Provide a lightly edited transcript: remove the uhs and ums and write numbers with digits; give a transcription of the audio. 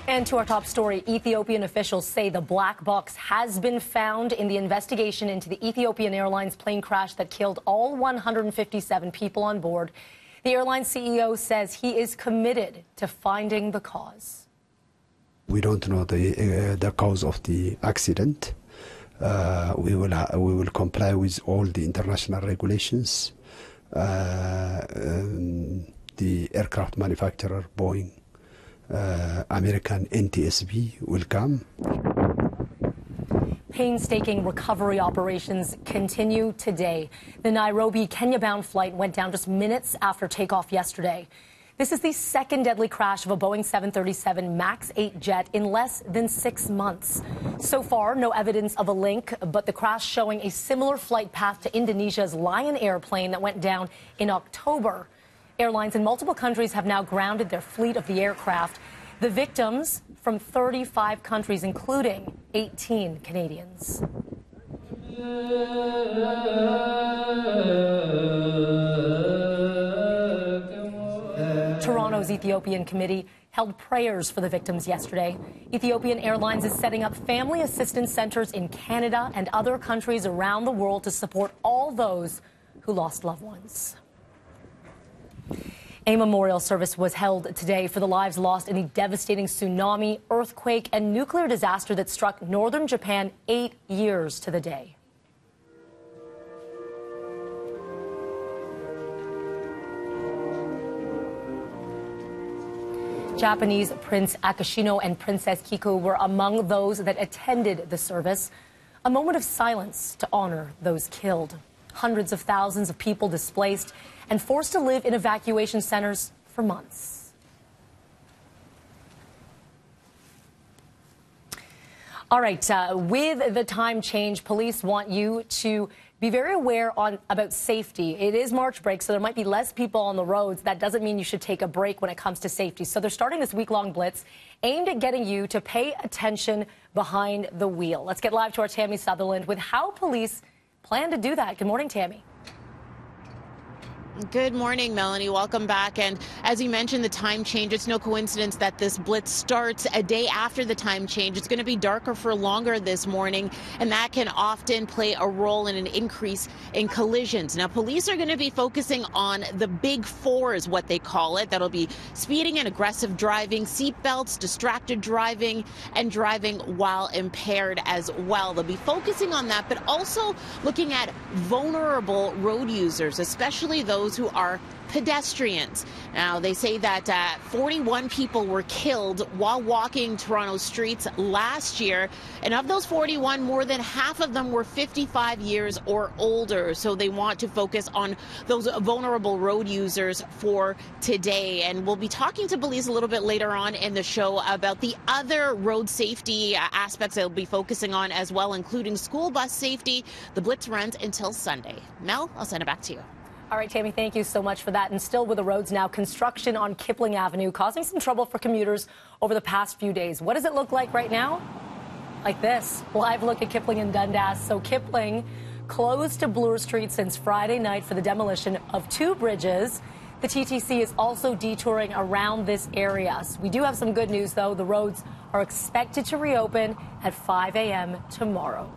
And to our top story, Ethiopian officials say the black box has been found in the investigation into the Ethiopian Airlines plane crash that killed all 157 people on board. The airline CEO says he is committed to finding the cause. We don't know the cause of the accident. We will comply with all the international regulations. The aircraft manufacturer, Boeing, American NTSB will come. Painstaking recovery operations continue today. The Nairobi, Kenya-bound flight went down just minutes after takeoff yesterday. This is the second deadly crash of a Boeing 737 MAX 8 jet in less than 6 months. So far, no evidence of a link, but the crash showing a similar flight path to Indonesia's Lion Air plane that went down in October. Airlines in multiple countries have now grounded their fleet of the aircraft. The victims from 35 countries, including 18 Canadians. Toronto's Ethiopian Committee held prayers for the victims yesterday. Ethiopian Airlines is setting up family assistance centers in Canada and other countries around the world to support all those who lost loved ones. A memorial service was held today for the lives lost in the devastating tsunami, earthquake, and nuclear disaster that struck northern Japan 8 years to the day. Japanese Prince Akishino and Princess Kiko were among those that attended the service. A moment of silence to honor those killed. Hundreds of thousands of people displaced and forced to live in evacuation centers for months. All right, with the time change, police want you to be very aware about safety. It is March break, so there might be less people on the roads. That doesn't mean you should take a break when it comes to safety. So they're starting this week-long blitz aimed at getting you to pay attention behind the wheel. Let's get live to our Tammy Sutherland with how police plan to do that. Good morning, Tammy. Good morning, Melanie. Welcome back. And as you mentioned, the time change, it's no coincidence that this blitz starts a day after the time change. It's going to be darker for longer this morning, and that can often play a role in an increase in collisions. Now, police are going to be focusing on the big four, is what they call it. That'll be speeding and aggressive driving, seatbelts, distracted driving, and driving while impaired as well. They'll be focusing on that, but also looking at vulnerable road users, especially those who are pedestrians. Now, they say that 41 people were killed while walking Toronto streets last year. And of those 41, more than half of them were 55 years or older. So they want to focus on those vulnerable road users for today. And we'll be talking to police a little bit later on in the show about the other road safety aspects they'll be focusing on as well, including school bus safety. The blitz runs until Sunday. Mel, I'll send it back to you. All right, Tammy, thank you so much for that. And still with the roads now, construction on Kipling Avenue causing some trouble for commuters over the past few days. What does it look like right now? Like this. Live look at Kipling and Dundas. So Kipling closed to Bloor Street since Friday night for the demolition of 2 bridges. The TTC is also detouring around this area. So we do have some good news, though. The roads are expected to reopen at 5 a.m. tomorrow.